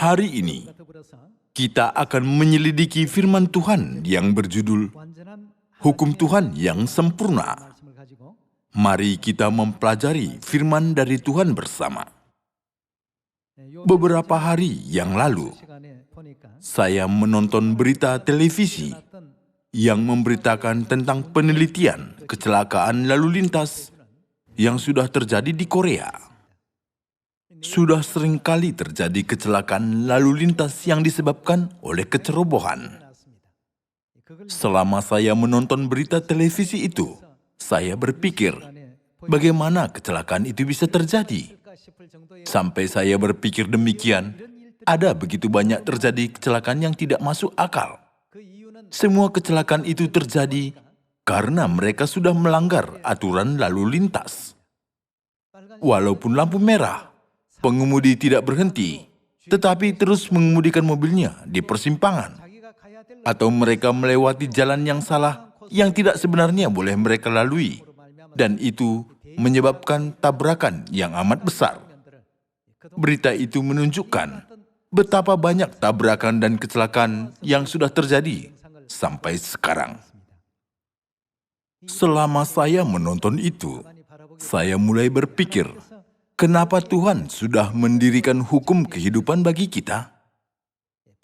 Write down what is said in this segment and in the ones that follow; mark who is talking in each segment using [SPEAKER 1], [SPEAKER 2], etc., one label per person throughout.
[SPEAKER 1] Hari ini, kita akan menyelidiki firman Tuhan yang berjudul Hukum Tuhan yang Sempurna. Mari kita mempelajari firman dari Tuhan bersama. Beberapa hari yang lalu, saya menonton berita televisi yang memberitakan tentang penelitian kecelakaan lalu lintas yang sudah terjadi di Korea. Sudah sering kali terjadi kecelakaan lalu lintas yang disebabkan oleh kecerobohan. Selama saya menonton berita televisi itu, saya berpikir, bagaimana kecelakaan itu bisa terjadi? Sampai saya berpikir demikian, ada begitu banyak terjadi kecelakaan yang tidak masuk akal. Semua kecelakaan itu terjadi karena mereka sudah melanggar aturan lalu lintas. Walaupun lampu merah, pengemudi tidak berhenti, tetapi terus mengemudikan mobilnya di persimpangan. Atau mereka melewati jalan yang salah yang tidak sebenarnya boleh mereka lalui. Dan itu menyebabkan tabrakan yang amat besar. Berita itu menunjukkan betapa banyak tabrakan dan kecelakaan yang sudah terjadi sampai sekarang. Selama saya menonton itu, saya mulai berpikir, kenapa Tuhan sudah mendirikan hukum kehidupan bagi kita?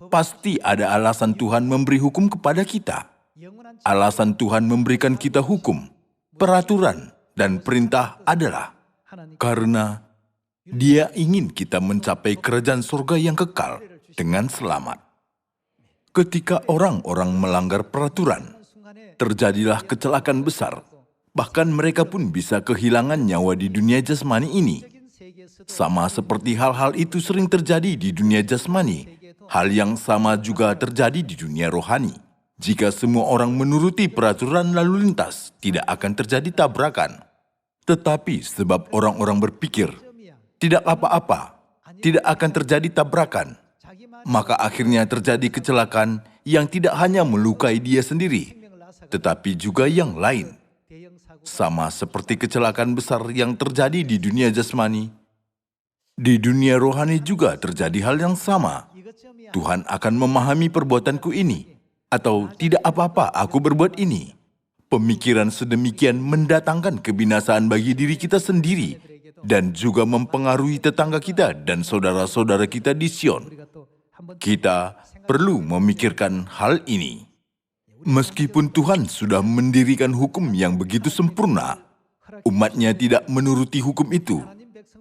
[SPEAKER 1] Pasti ada alasan Tuhan memberi hukum kepada kita. Alasan Tuhan memberikan kita hukum, peraturan, dan perintah adalah karena Dia ingin kita mencapai kerajaan surga yang kekal dengan selamat. Ketika orang-orang melanggar peraturan, terjadilah kecelakaan besar. Bahkan mereka pun bisa kehilangan nyawa di dunia jasmani ini. Sama seperti hal-hal itu sering terjadi di dunia jasmani, hal yang sama juga terjadi di dunia rohani. Jika semua orang menuruti peraturan lalu lintas, tidak akan terjadi tabrakan. Tetapi sebab orang-orang berpikir, tidak apa-apa, tidak akan terjadi tabrakan, maka akhirnya terjadi kecelakaan yang tidak hanya melukai dia sendiri, tetapi juga yang lain. Sama seperti kecelakaan besar yang terjadi di dunia jasmani, di dunia rohani juga terjadi hal yang sama. Tuhan akan memahami perbuatanku ini, atau tidak apa-apa aku berbuat ini. Pemikiran sedemikian mendatangkan kebinasaan bagi diri kita sendiri, dan juga mempengaruhi tetangga kita dan saudara-saudara kita di Sion. Kita perlu memikirkan hal ini. Meskipun Tuhan sudah mendirikan hukum yang begitu sempurna, umatnya tidak menuruti hukum itu,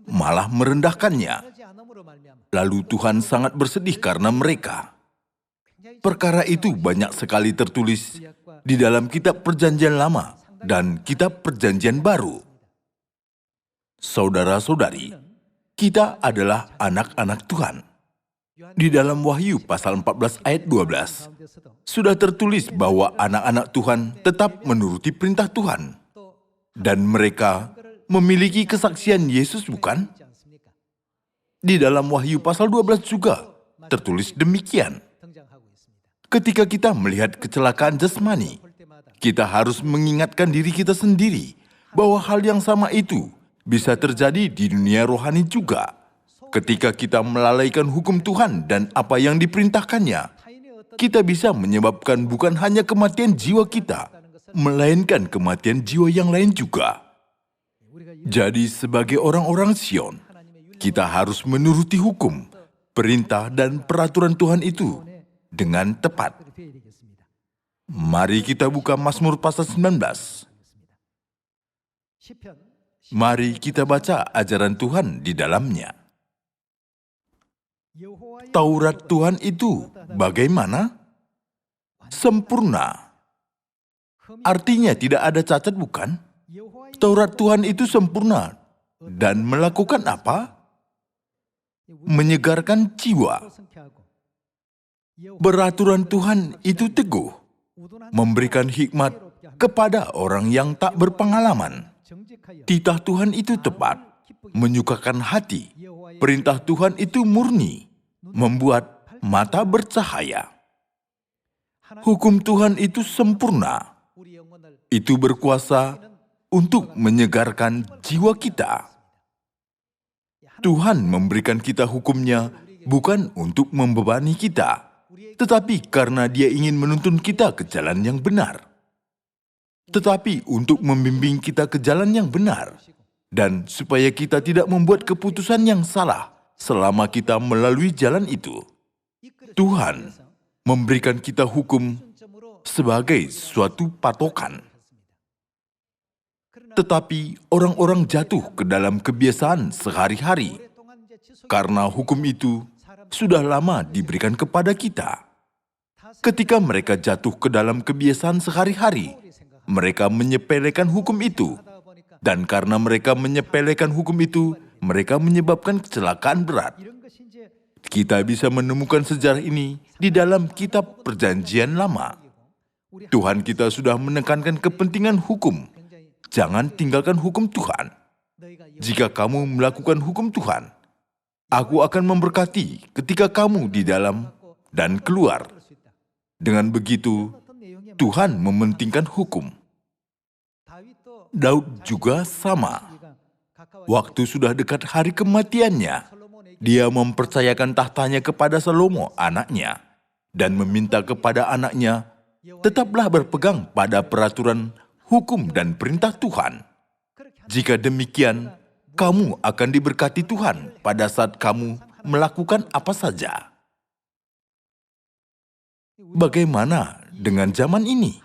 [SPEAKER 1] malah merendahkannya. Lalu Tuhan sangat bersedih karena mereka. Perkara itu banyak sekali tertulis di dalam kitab Perjanjian Lama dan kitab Perjanjian Baru. Saudara-saudari, kita adalah anak-anak Tuhan. Di dalam Wahyu pasal 14 ayat 12, sudah tertulis bahwa anak-anak Tuhan tetap menuruti perintah Tuhan. Dan mereka memiliki kesaksian Yesus, bukan? Di dalam Wahyu pasal 12 juga tertulis demikian. Ketika kita melihat kecelakaan jasmani, kita harus mengingatkan diri kita sendiri bahwa hal yang sama itu bisa terjadi di dunia rohani juga. Ketika kita melalaikan hukum Tuhan dan apa yang diperintahkannya, kita bisa menyebabkan bukan hanya kematian jiwa kita, melainkan kematian jiwa yang lain juga. Jadi sebagai orang-orang Sion, kita harus menuruti hukum, perintah dan peraturan Tuhan itu dengan tepat. Mari kita buka Mazmur pasal 19. Mari kita baca ajaran Tuhan di dalamnya. Taurat Tuhan itu bagaimana? Sempurna. Artinya tidak ada cacat, bukan? Taurat Tuhan itu sempurna. Dan melakukan apa? Menyegarkan jiwa. Peraturan Tuhan itu teguh, memberikan hikmat kepada orang yang tak berpengalaman. Titah Tuhan itu tepat, menyukakan hati. Perintah Tuhan itu murni, membuat mata bercahaya. Hukum Tuhan itu sempurna. Itu berkuasa untuk menyegarkan jiwa kita. Tuhan memberikan kita hukum-Nya bukan untuk membebani kita, tetapi karena Dia ingin menuntun kita ke jalan yang benar. Tetapi untuk membimbing kita ke jalan yang benar, dan supaya kita tidak membuat keputusan yang salah selama kita melalui jalan itu. Tuhan memberikan kita hukum sebagai suatu patokan. Tetapi orang-orang jatuh ke dalam kebiasaan sehari-hari, karena hukum itu sudah lama diberikan kepada kita. Ketika mereka jatuh ke dalam kebiasaan sehari-hari, mereka menyepelekan hukum itu. Dan karena mereka menyepelekan hukum itu, mereka menyebabkan kecelakaan berat. Kita bisa menemukan sejarah ini di dalam kitab Perjanjian Lama. Tuhan kita sudah menekankan kepentingan hukum. Jangan tinggalkan hukum Tuhan. Jika kamu melakukan hukum Tuhan, Aku akan memberkati ketika kamu di dalam dan keluar. Dengan begitu, Tuhan mementingkan hukum. Daud juga sama. Waktu sudah dekat hari kematiannya, dia mempercayakan tahtanya kepada Salomo, anaknya, dan meminta kepada anaknya, tetaplah berpegang pada peraturan, hukum, dan perintah Tuhan. Jika demikian, kamu akan diberkati Tuhan pada saat kamu melakukan apa saja. Bagaimana dengan zaman ini?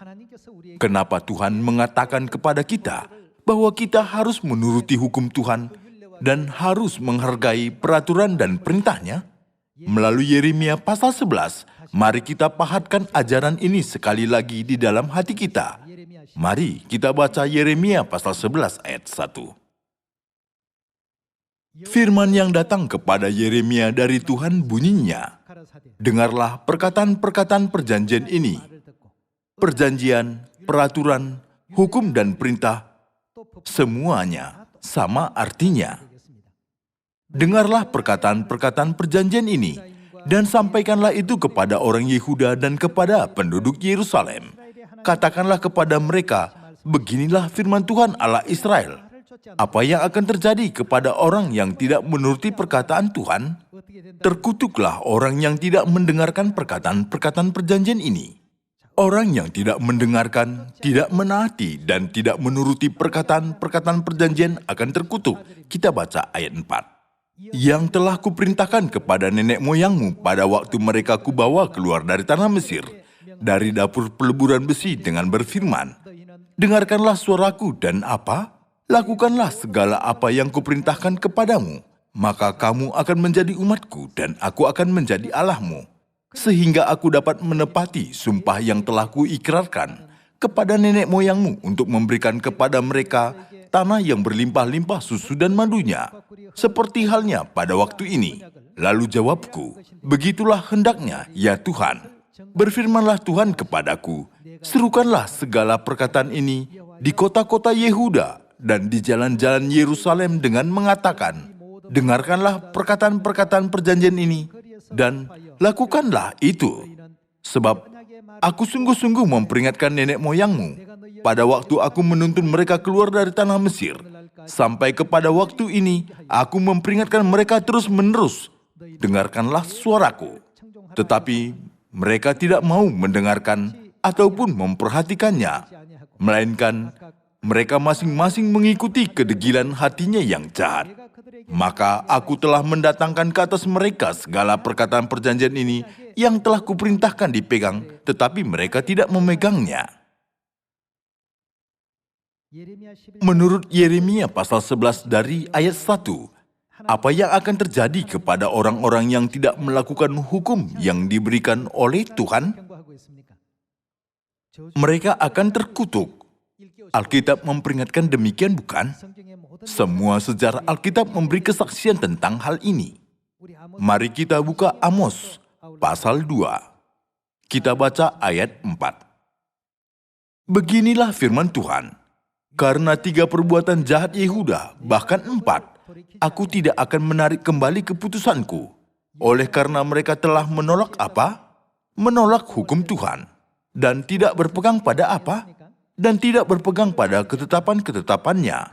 [SPEAKER 1] Kenapa Tuhan mengatakan kepada kita bahwa kita harus menuruti hukum Tuhan dan harus menghargai peraturan dan perintahnya? Melalui Yeremia pasal 11, mari kita pahatkan ajaran ini sekali lagi di dalam hati kita. Mari kita baca Yeremia pasal 11 ayat 1. Firman yang datang kepada Yeremia dari Tuhan bunyinya, dengarlah perkataan-perkataan perjanjian ini. Perjanjian, peraturan, hukum dan perintah, semuanya sama artinya. Dengarlah perkataan-perkataan perjanjian ini, dan sampaikanlah itu kepada orang Yehuda dan kepada penduduk Yerusalem. Katakanlah kepada mereka, beginilah firman Tuhan Allah Israel. Apa yang akan terjadi kepada orang yang tidak menuruti perkataan Tuhan? Terkutuklah orang yang tidak mendengarkan perkataan-perkataan perjanjian ini. Orang yang tidak mendengarkan, tidak menaati, dan tidak menuruti perkataan-perkataan perjanjian akan terkutuk. Kita baca ayat 4. Yang telah kuperintahkan kepada nenek moyangmu pada waktu mereka kubawa keluar dari tanah Mesir, dari dapur peleburan besi dengan berfirman, dengarkanlah suaraku dan apa? Lakukanlah segala apa yang kuperintahkan kepadamu, maka kamu akan menjadi umatku dan aku akan menjadi Allahmu. Sehingga aku dapat menepati sumpah yang telah kuikrarkan kepada nenek moyangmu untuk memberikan kepada mereka tanah yang berlimpah-limpah susu dan madunya, seperti halnya pada waktu ini. Lalu jawabku, begitulah hendaknya, ya Tuhan. Berfirmanlah Tuhan kepadaku, serukanlah segala perkataan ini di kota-kota Yehuda dan di jalan-jalan Yerusalem dengan mengatakan, dengarkanlah perkataan-perkataan perjanjian ini dan lakukanlah itu. Sebab aku sungguh-sungguh memperingatkan nenek moyangmu pada waktu aku menuntun mereka keluar dari tanah Mesir. Sampai kepada waktu ini, aku memperingatkan mereka terus-menerus, dengarkanlah suaraku. Tetapi mereka tidak mau mendengarkan ataupun memperhatikannya, melainkan mereka masing-masing mengikuti kedegilan hatinya yang jahat. Maka aku telah mendatangkan ke atas mereka segala perkataan perjanjian ini yang telah kuperintahkan dipegang, tetapi mereka tidak memegangnya. Menurut Yeremia pasal 11 dari ayat 1, apa yang akan terjadi kepada orang-orang yang tidak melakukan hukum yang diberikan oleh Tuhan? Mereka akan terkutuk. Alkitab memperingatkan demikian, bukan? Semua sejarah Alkitab memberi kesaksian tentang hal ini. Mari kita buka Amos pasal 2. Kita baca ayat 4. Beginilah firman Tuhan. Karena 3 perbuatan jahat Yehuda, bahkan 4, aku tidak akan menarik kembali keputusanku. Oleh karena mereka telah menolak apa? Menolak hukum Tuhan. Dan tidak berpegang pada apa? Dan tidak berpegang pada ketetapan-ketetapannya,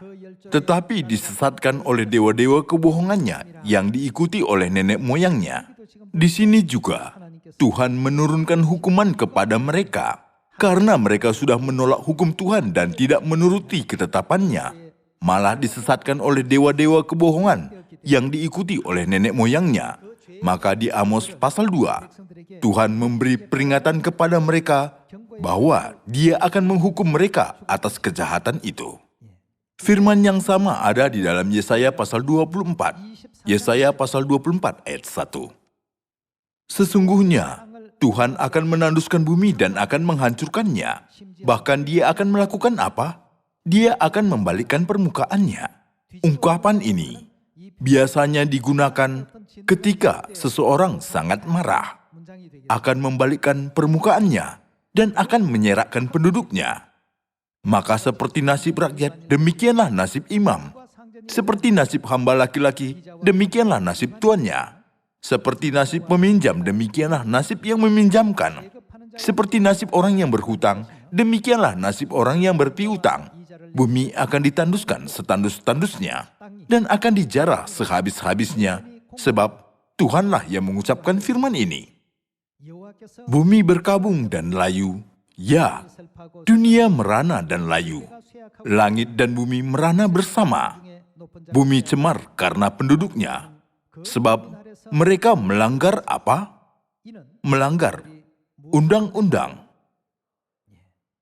[SPEAKER 1] tetapi disesatkan oleh dewa-dewa kebohongannya yang diikuti oleh nenek moyangnya. Di sini juga, Tuhan menurunkan hukuman kepada mereka karena mereka sudah menolak hukum Tuhan dan tidak menuruti ketetapannya, malah disesatkan oleh dewa-dewa kebohongan yang diikuti oleh nenek moyangnya. Maka di Amos pasal 2, Tuhan memberi peringatan kepada mereka bahwa Dia akan menghukum mereka atas kejahatan itu. Firman yang sama ada di dalam Yesaya pasal 24. Yesaya pasal 24 ayat 1. Sesungguhnya, Tuhan akan menanduskan bumi dan akan menghancurkannya. Bahkan Dia akan melakukan apa? Dia akan membalikkan permukaannya. Ungkapan ini biasanya digunakan ketika seseorang sangat marah, akan membalikkan permukaannya dan akan menyerakkan penduduknya. Maka seperti nasib rakyat, demikianlah nasib imam. Seperti nasib hamba laki-laki, demikianlah nasib tuannya. Seperti nasib peminjam, demikianlah nasib yang meminjamkan. Seperti nasib orang yang berhutang, demikianlah nasib orang yang berpiutang. Bumi akan ditanduskan setandus-tandusnya dan akan dijarah sehabis-habisnya, sebab Tuhanlah yang mengucapkan firman ini. Bumi berkabung dan layu, ya, dunia merana dan layu. Langit dan bumi merana bersama. Bumi cemar karena penduduknya, sebab mereka melanggar apa? Melanggar undang-undang.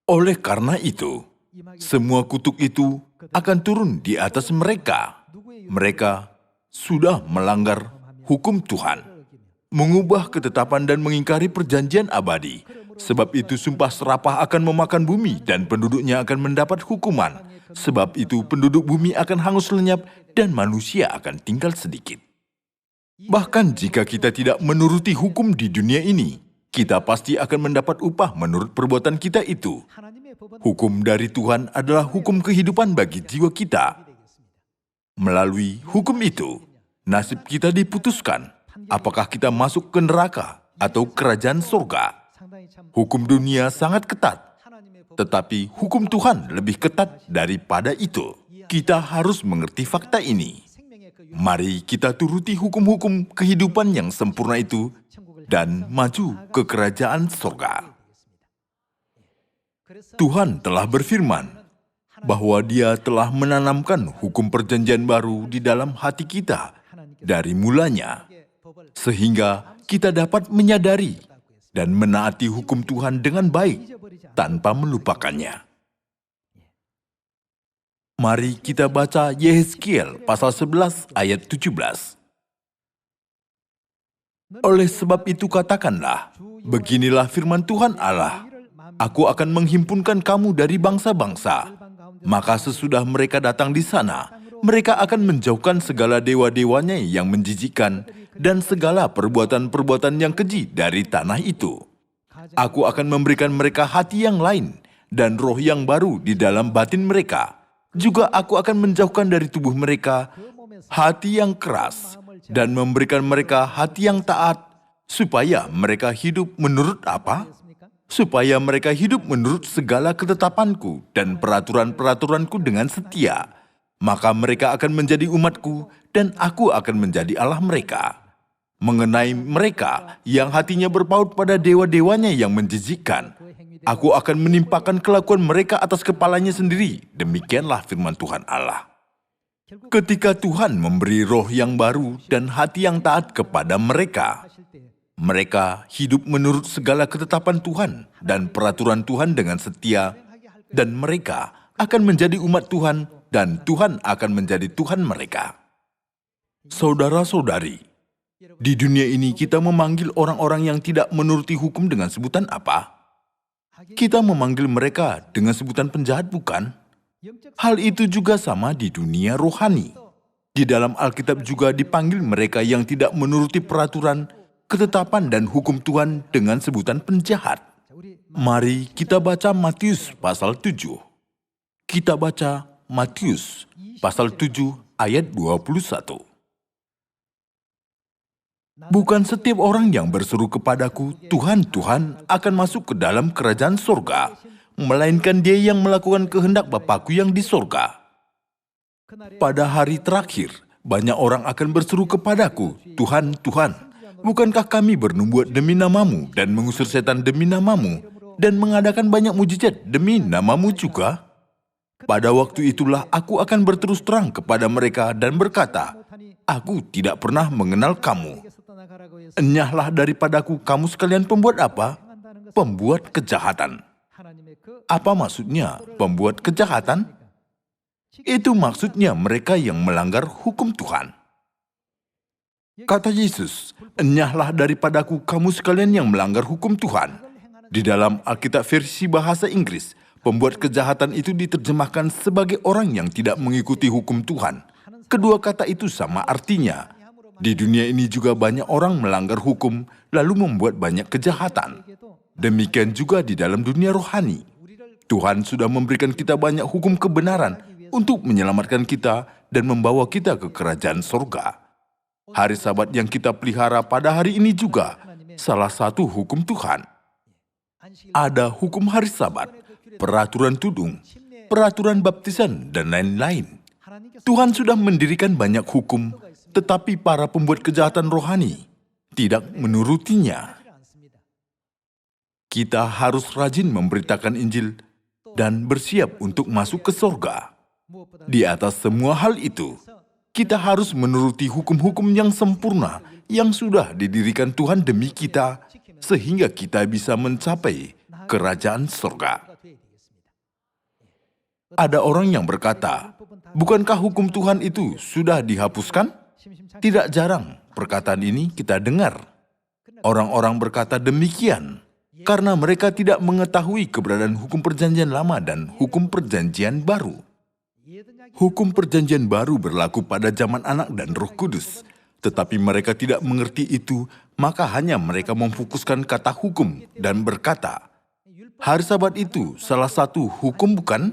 [SPEAKER 1] Oleh karena itu, semua kutuk itu akan turun di atas mereka. Mereka sudah melanggar hukum Tuhan, mengubah ketetapan dan mengingkari perjanjian abadi. Sebab itu sumpah serapah akan memakan bumi dan penduduknya akan mendapat hukuman. Sebab itu penduduk bumi akan hangus lenyap dan manusia akan tinggal sedikit. Bahkan jika kita tidak menuruti hukum di dunia ini, kita pasti akan mendapat upah menurut perbuatan kita itu. Hukum dari Tuhan adalah hukum kehidupan bagi jiwa kita. Melalui hukum itu, nasib kita diputuskan. Apakah kita masuk ke neraka atau kerajaan surga? Hukum dunia sangat ketat, tetapi hukum Tuhan lebih ketat daripada itu. Kita harus mengerti fakta ini. Mari kita turuti hukum-hukum kehidupan yang sempurna itu dan maju ke kerajaan surga. Tuhan telah berfirman bahwa Dia telah menanamkan hukum perjanjian baru di dalam hati kita dari mulanya, sehingga kita dapat menyadari dan menaati hukum Tuhan dengan baik tanpa melupakannya. Mari kita baca Yehezkiel pasal 11 ayat 17. Oleh sebab itu katakanlah, beginilah firman Tuhan Allah, Aku akan menghimpunkan kamu dari bangsa-bangsa. Maka sesudah mereka datang di sana, mereka akan menjauhkan segala dewa-dewanya yang menjijikkan dan segala perbuatan-perbuatan yang keji dari tanah itu. Aku akan memberikan mereka hati yang lain dan roh yang baru di dalam batin mereka. Juga aku akan menjauhkan dari tubuh mereka hati yang keras dan memberikan mereka hati yang taat, supaya mereka hidup menurut apa? Supaya mereka hidup menurut segala ketetapanku dan peraturan-peraturanku dengan setia. Maka mereka akan menjadi umatku dan aku akan menjadi Allah mereka. Mengenai mereka yang hatinya berpaut pada dewa-dewanya yang menjijikkan, aku akan menimpakan kelakuan mereka atas kepalanya sendiri. Demikianlah firman Tuhan Allah. Ketika Tuhan memberi roh yang baru dan hati yang taat kepada mereka, mereka hidup menurut segala ketetapan Tuhan dan peraturan Tuhan dengan setia, dan mereka akan menjadi umat Tuhan dan Tuhan akan menjadi Tuhan mereka. Saudara-saudari, di dunia ini kita memanggil orang-orang yang tidak menuruti hukum dengan sebutan apa? Kita memanggil mereka dengan sebutan penjahat, bukan? Hal itu juga sama di dunia rohani. Di dalam Alkitab juga dipanggil mereka yang tidak menuruti peraturan, ketetapan dan hukum Tuhan dengan sebutan penjahat. Mari kita baca Matius pasal 7. Kita baca Matius pasal 7 ayat 21. Bukan setiap orang yang berseru kepadaku, Tuhan, Tuhan, akan masuk ke dalam kerajaan surga, melainkan dia yang melakukan kehendak Bapa-Ku yang di surga. Pada hari terakhir, banyak orang akan berseru kepadaku, Tuhan, Tuhan, Bukankah kami bernubuat demi namamu dan mengusir setan demi namamu dan mengadakan banyak mujizat demi namamu juga? Pada waktu itulah aku akan berterus terang kepada mereka dan berkata, aku tidak pernah mengenal kamu. Enyahlah daripadaku kamu sekalian pembuat apa? Pembuat kejahatan. Apa maksudnya pembuat kejahatan? Itu maksudnya mereka yang melanggar hukum Tuhan. Kata Yesus, enyahlah daripadaku kamu sekalian yang melanggar hukum Tuhan. Di dalam Alkitab versi bahasa Inggris, pembuat kejahatan itu diterjemahkan sebagai orang yang tidak mengikuti hukum Tuhan. Kedua kata itu sama artinya. Di dunia ini juga banyak orang melanggar hukum, lalu membuat banyak kejahatan. Demikian juga di dalam dunia rohani. Tuhan sudah memberikan kita banyak hukum kebenaran untuk menyelamatkan kita dan membawa kita ke kerajaan surga. Hari Sabat yang kita pelihara pada hari ini juga salah satu hukum Tuhan. Ada hukum hari Sabat, peraturan tudung, peraturan baptisan, dan lain-lain. Tuhan sudah mendirikan banyak hukum, tetapi para pembuat kejahatan rohani tidak menurutinya. Kita harus rajin memberitakan Injil dan bersiap untuk masuk ke surga. Di atas semua hal itu, kita harus menuruti hukum-hukum yang sempurna yang sudah didirikan Tuhan demi kita, sehingga kita bisa mencapai kerajaan surga. Ada orang yang berkata, bukankah hukum Tuhan itu sudah dihapuskan? Tidak jarang perkataan ini kita dengar. Orang-orang berkata demikian karena mereka tidak mengetahui keberadaan hukum perjanjian lama dan hukum perjanjian baru. Hukum perjanjian baru berlaku pada zaman Anak dan Roh Kudus, tetapi mereka tidak mengerti itu, maka hanya mereka memfokuskan kata hukum dan berkata, hari Sabat itu salah satu hukum bukan?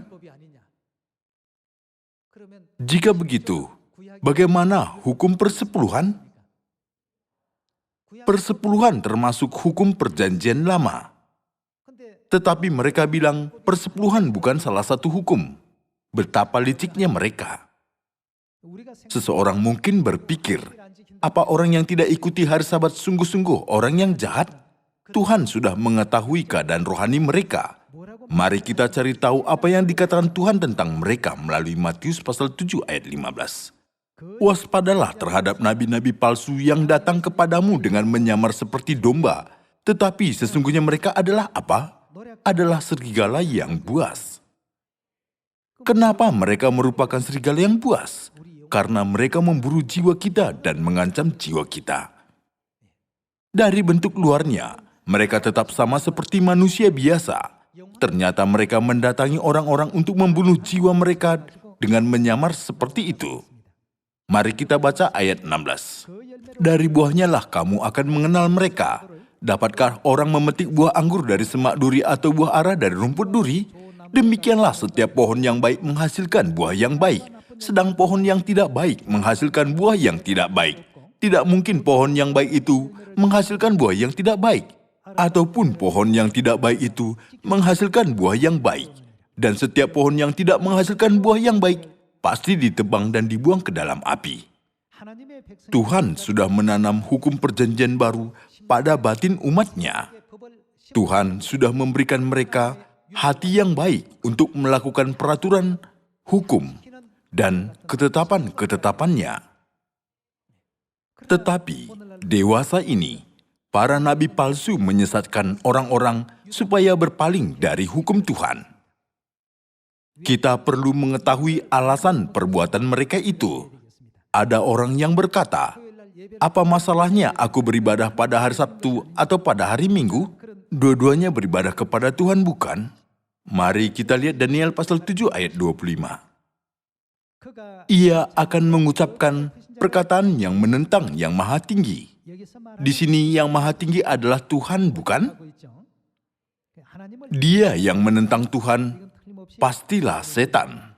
[SPEAKER 1] Jika begitu, bagaimana hukum persepuluhan? Persepuluhan termasuk hukum perjanjian lama. Tetapi mereka bilang persepuluhan bukan salah satu hukum. Betapa liciknya mereka. Seseorang mungkin berpikir, apa orang yang tidak ikuti hari Sabat sungguh-sungguh orang yang jahat? Tuhan sudah mengetahui keadaan rohani mereka. Mari kita cari tahu apa yang dikatakan Tuhan tentang mereka melalui Matius pasal 7 ayat 15. Waspadalah terhadap nabi-nabi palsu yang datang kepadamu dengan menyamar seperti domba, tetapi sesungguhnya mereka adalah apa? Adalah serigala yang buas. Kenapa mereka merupakan serigala yang buas? Karena mereka memburu jiwa kita dan mengancam jiwa kita. Dari bentuk luarnya, mereka tetap sama seperti manusia biasa. Ternyata mereka mendatangi orang-orang untuk membunuh jiwa mereka dengan menyamar seperti itu. Mari kita baca ayat 16. Dari buahnya lah kamu akan mengenal mereka. Dapatkah orang memetik buah anggur dari semak duri atau buah ara dari rumput duri? Demikianlah setiap pohon yang baik menghasilkan buah yang baik, sedang pohon yang tidak baik menghasilkan buah yang tidak baik. Tidak mungkin pohon yang baik itu menghasilkan buah yang tidak baik, ataupun pohon yang tidak baik itu menghasilkan buah yang baik. Dan setiap pohon yang tidak menghasilkan buah yang baik, pasti ditebang dan dibuang ke dalam api. Tuhan sudah menanam hukum perjanjian baru pada batin umat-Nya. Tuhan sudah memberikan mereka hati yang baik untuk melakukan peraturan, hukum, dan ketetapan-ketetapannya. Tetapi, dewasa ini, para nabi palsu menyesatkan orang-orang supaya berpaling dari hukum Tuhan. Kita perlu mengetahui alasan perbuatan mereka itu. Ada orang yang berkata, apa masalahnya aku beribadah pada hari Sabtu atau pada hari Minggu? Dua-duanya beribadah kepada Tuhan, bukan? Mari kita lihat Daniel pasal 7 ayat 25. Ia akan mengucapkan perkataan yang menentang yang maha tinggi. Di sini yang maha tinggi adalah Tuhan, bukan? Dia yang menentang Tuhan pastilah setan.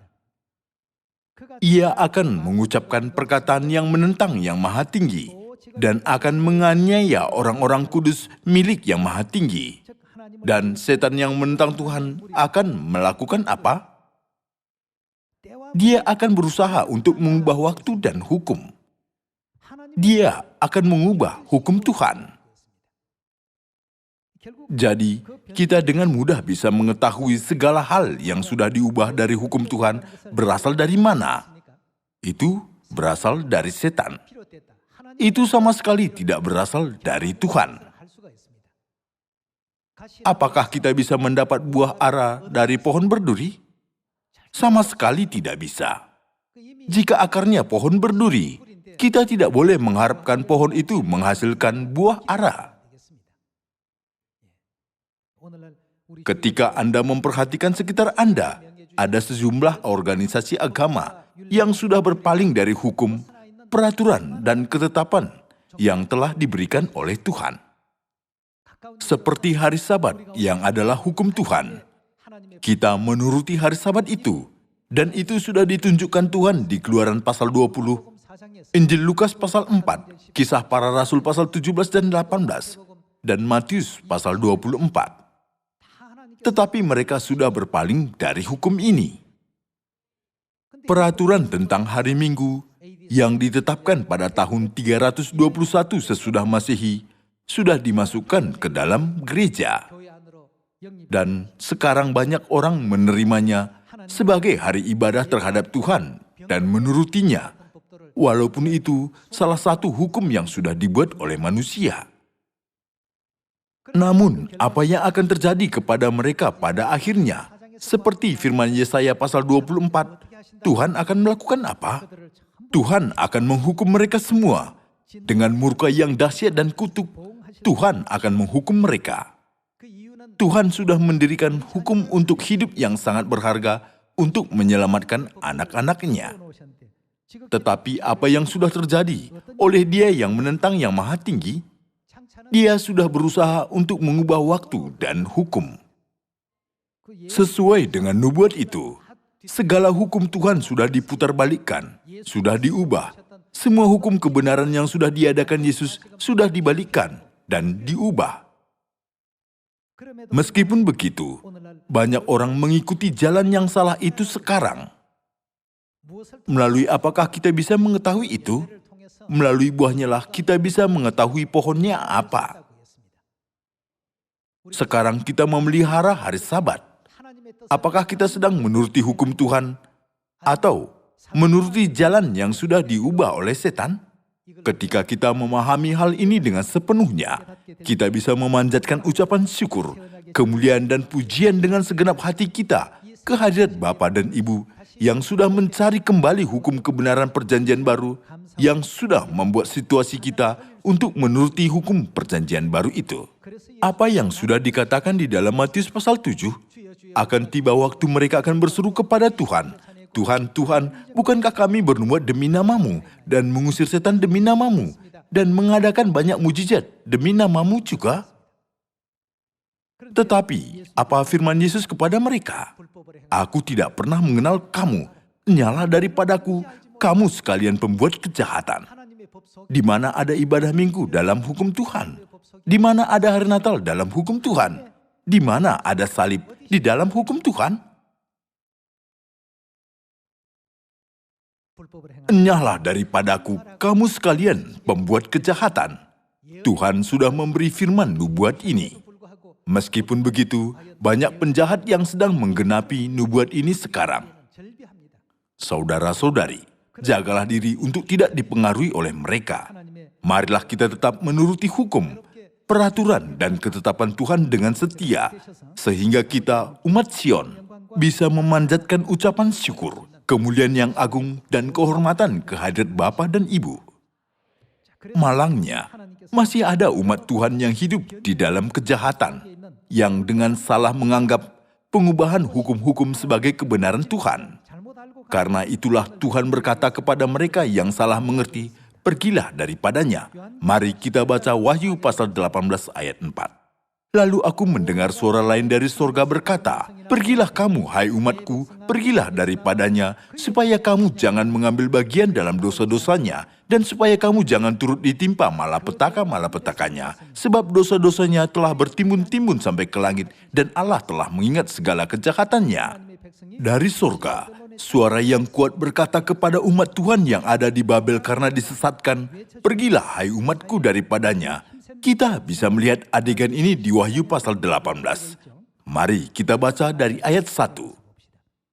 [SPEAKER 1] Ia akan mengucapkan perkataan yang menentang yang maha tinggi dan akan menganiaya orang-orang kudus milik yang maha tinggi. Dan setan yang menentang Tuhan akan melakukan apa? Dia akan berusaha untuk mengubah waktu dan hukum. Dia akan mengubah hukum Tuhan. Jadi, kita dengan mudah bisa mengetahui segala hal yang sudah diubah dari hukum Tuhan berasal dari mana. Itu berasal dari setan. Itu sama sekali tidak berasal dari Tuhan. Apakah kita bisa mendapat buah ara dari pohon berduri? Sama sekali tidak bisa. Jika akarnya pohon berduri, kita tidak boleh mengharapkan pohon itu menghasilkan buah ara. Ketika Anda memperhatikan sekitar Anda, ada sejumlah organisasi agama yang sudah berpaling dari hukum, peraturan, dan ketetapan yang telah diberikan oleh Tuhan. Seperti hari Sabat yang adalah hukum Tuhan. Kita menuruti hari Sabat itu, dan itu sudah ditunjukkan Tuhan di Keluaran pasal 20, Injil Lukas pasal 4, Kisah Para Rasul pasal 17 dan 18, dan Matius pasal 24. Tetapi mereka sudah berpaling dari hukum ini. Peraturan tentang hari Minggu yang ditetapkan pada tahun 321 sesudah Masehi sudah dimasukkan ke dalam gereja. Dan sekarang banyak orang menerimanya sebagai hari ibadah terhadap Tuhan dan menurutinya, walaupun itu salah satu hukum yang sudah dibuat oleh manusia. Namun, apa yang akan terjadi kepada mereka pada akhirnya? Seperti firman Yesaya pasal 24, Tuhan akan melakukan apa? Tuhan akan menghukum mereka semua. Dengan murka yang dahsyat dan kutuk, Tuhan akan menghukum mereka. Tuhan sudah mendirikan hukum untuk hidup yang sangat berharga untuk menyelamatkan anak-anaknya. Tetapi apa yang sudah terjadi oleh Dia yang menentang yang maha tinggi? Dia sudah berusaha untuk mengubah waktu dan hukum. Sesuai dengan nubuat itu, segala hukum Tuhan sudah diputarbalikkan, sudah diubah. Semua hukum kebenaran yang sudah diadakan Yesus sudah dibalikkan dan diubah. Meskipun begitu, banyak orang mengikuti jalan yang salah itu sekarang. Melalui apakah kita bisa mengetahui itu? Melalui buahnya lah kita bisa mengetahui pohonnya apa. Sekarang kita memelihara hari Sabat. Apakah kita sedang menuruti hukum Tuhan atau menuruti jalan yang sudah diubah oleh setan? Ketika kita memahami hal ini dengan sepenuhnya, kita bisa memanjatkan ucapan syukur, kemuliaan dan pujian dengan segenap hati kita kehadirat Bapa dan Ibu yang sudah mencari kembali hukum kebenaran perjanjian baru, yang sudah membuat situasi kita untuk menuruti hukum perjanjian baru itu. Apa yang sudah dikatakan di dalam Matius pasal 7, akan tiba waktu mereka akan berseru kepada Tuhan, Tuhan, Tuhan, bukankah kami bernubuat demi namamu dan mengusir setan demi namamu dan mengadakan banyak mujizat demi namamu juga? Tetapi, apa firman Yesus kepada mereka? Aku tidak pernah mengenal kamu, nyala daripadaku, kamu sekalian pembuat kejahatan. Di mana ada ibadah minggu dalam hukum Tuhan? Di mana ada hari Natal dalam hukum Tuhan? Di mana ada salib di dalam hukum Tuhan? Enyahlah daripadaku, kamu sekalian pembuat kejahatan. Tuhan sudah memberi firman nubuat ini. Meskipun begitu, banyak penjahat yang sedang menggenapi nubuat ini sekarang. Saudara-saudari, jagalah diri untuk tidak dipengaruhi oleh mereka. Marilah kita tetap menuruti hukum, peraturan, dan ketetapan Tuhan dengan setia, sehingga kita, umat Sion, bisa memanjatkan ucapan syukur, kemuliaan yang agung, dan kehormatan kehadirat Bapa dan Ibu. Malangnya, masih ada umat Tuhan yang hidup di dalam kejahatan, yang dengan salah menganggap pengubahan hukum-hukum sebagai kebenaran Tuhan. Karena itulah Tuhan berkata kepada mereka yang salah mengerti, pergilah daripadanya. Mari kita baca Wahyu pasal 18 ayat 4. Lalu aku mendengar suara lain dari sorga berkata, pergilah kamu, hai umatku, pergilah daripadanya, supaya kamu jangan mengambil bagian dalam dosa-dosanya, dan supaya kamu jangan turut ditimpa malapetaka-malapetakanya, sebab dosa-dosanya telah bertimbun-timbun sampai ke langit, dan Allah telah mengingat segala kejahatannya. Dari sorga, Suara yang kuat berkata kepada umat Tuhan yang ada di Babel karena disesatkan, "Pergilah hai umatku daripadanya." Kita bisa melihat adegan ini di Wahyu pasal 18. Mari kita baca dari ayat 1.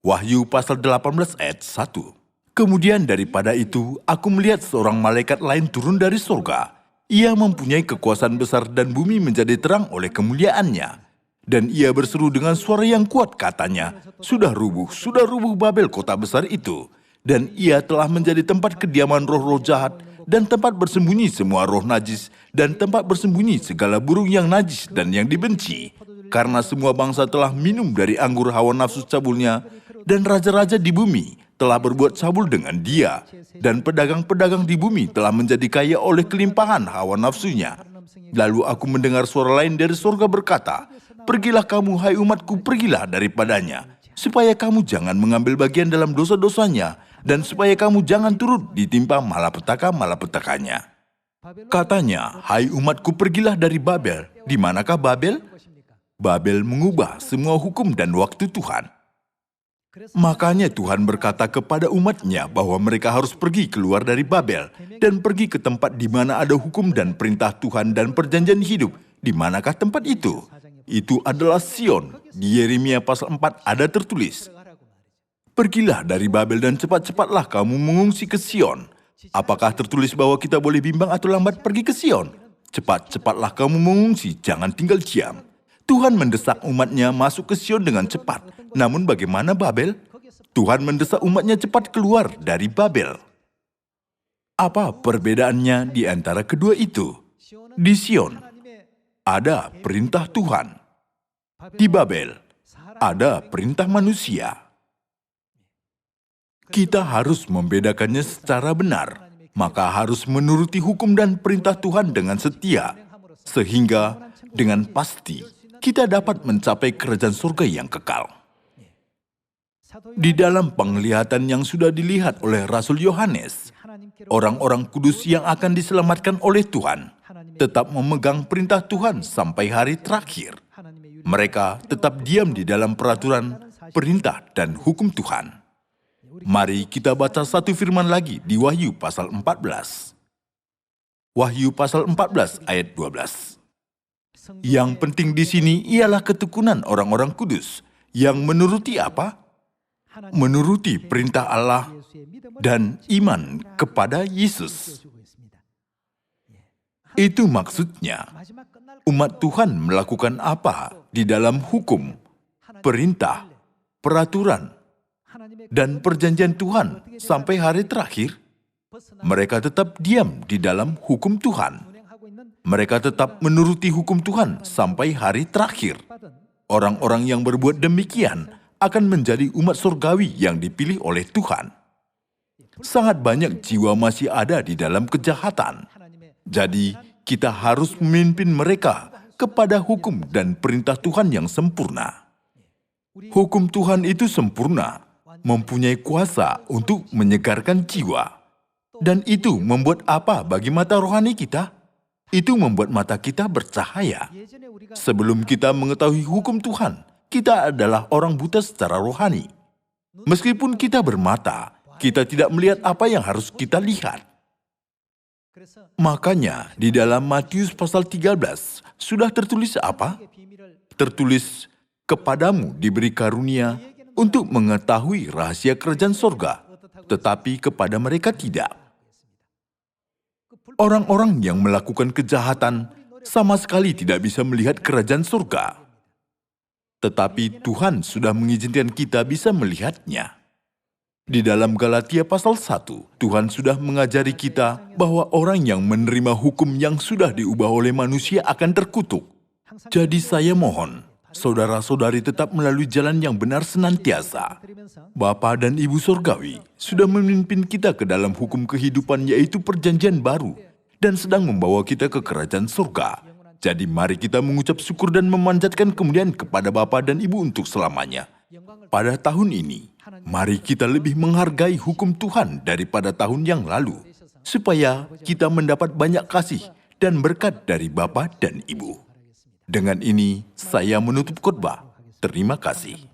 [SPEAKER 1] Wahyu pasal 18 ayat 1. Kemudian daripada itu, aku melihat seorang malaikat lain turun dari surga. Ia mempunyai kekuasaan besar dan bumi menjadi terang oleh kemuliaannya. Dan ia berseru dengan suara yang kuat katanya, sudah rubuh Babel kota besar itu. Dan ia telah menjadi tempat kediaman roh-roh jahat dan tempat bersembunyi semua roh najis dan tempat bersembunyi segala burung yang najis dan yang dibenci. Karena semua bangsa telah minum dari anggur hawa nafsu cabulnya dan raja-raja di bumi telah berbuat cabul dengan dia. Dan pedagang-pedagang di bumi telah menjadi kaya oleh kelimpahan hawa nafsunya. Lalu aku mendengar suara lain dari surga berkata, "Pergilah kamu, hai umatku, pergilah daripadanya, supaya kamu jangan mengambil bagian dalam dosa-dosanya, dan supaya kamu jangan turut ditimpa malapetaka-malapetakanya." Katanya, hai umatku, pergilah dari Babel. Di manakah Babel? Babel mengubah semua hukum dan waktu Tuhan. Makanya Tuhan berkata kepada umatnya bahwa mereka harus pergi keluar dari Babel dan pergi ke tempat di mana ada hukum dan perintah Tuhan dan perjanjian hidup. Di manakah tempat itu? Itu adalah Sion. Di Yeremia pasal 4 ada tertulis, "Pergilah dari Babel dan cepat-cepatlah kamu mengungsi ke Sion." Apakah tertulis bahwa kita boleh bimbang atau lambat pergi ke Sion? Cepat-cepatlah kamu mengungsi, jangan tinggal diam. Tuhan mendesak umatnya masuk ke Sion dengan cepat. Namun bagaimana Babel? Tuhan mendesak umatnya cepat keluar dari Babel. Apa perbedaannya di antara kedua itu? Di Sion ada perintah Tuhan. Di Babel ada perintah manusia. Kita harus membedakannya secara benar, maka harus menuruti hukum dan perintah Tuhan dengan setia, sehingga dengan pasti kita dapat mencapai kerajaan surga yang kekal. Di dalam penglihatan yang sudah dilihat oleh Rasul Yohanes, orang-orang kudus yang akan diselamatkan oleh Tuhan tetap memegang perintah Tuhan sampai hari terakhir. Mereka tetap diam di dalam peraturan, perintah, dan hukum Tuhan. Mari kita baca satu firman lagi di Wahyu pasal 14. Wahyu pasal 14 ayat 12. Yang penting di sini ialah ketekunan orang-orang kudus yang menuruti apa? Menuruti perintah Allah dan iman kepada Yesus. Itu maksudnya, umat Tuhan melakukan apa di dalam hukum, perintah, peraturan, dan perjanjian Tuhan sampai hari terakhir. Mereka tetap diam di dalam hukum Tuhan. Mereka tetap menuruti hukum Tuhan sampai hari terakhir. Orang-orang yang berbuat demikian akan menjadi umat surgawi yang dipilih oleh Tuhan. Sangat banyak jiwa masih ada di dalam kejahatan. Jadi, kita harus memimpin mereka kepada hukum dan perintah Tuhan yang sempurna. Hukum Tuhan itu sempurna, mempunyai kuasa untuk menyegarkan jiwa. Dan itu membuat apa bagi mata rohani kita? Itu membuat mata kita bercahaya. Sebelum kita mengetahui hukum Tuhan, kita adalah orang buta secara rohani. Meskipun kita bermata, kita tidak melihat apa yang harus kita lihat. Makanya di dalam Matius pasal 13 sudah tertulis apa? Tertulis, "Kepadamu diberi karunia untuk mengetahui rahasia kerajaan sorga, tetapi kepada mereka tidak." Orang-orang yang melakukan kejahatan sama sekali tidak bisa melihat kerajaan surga. Tetapi Tuhan sudah mengizinkan kita bisa melihatnya. Di dalam Galatia pasal 1, Tuhan sudah mengajari kita bahwa orang yang menerima hukum yang sudah diubah oleh manusia akan terkutuk. Jadi saya mohon, saudara-saudari tetap melalui jalan yang benar senantiasa. Bapa dan Ibu Surgawi sudah memimpin kita ke dalam hukum kehidupan yaitu perjanjian baru dan sedang membawa kita ke kerajaan surga. Jadi mari kita mengucap syukur dan memanjatkan kemuliaan kepada Bapa dan Ibu untuk selamanya. Pada tahun ini, mari kita lebih menghargai hukum Tuhan daripada tahun yang lalu, supaya kita mendapat banyak kasih dan berkat dari Bapa dan Ibu. Dengan ini, saya menutup khotbah. Terima kasih.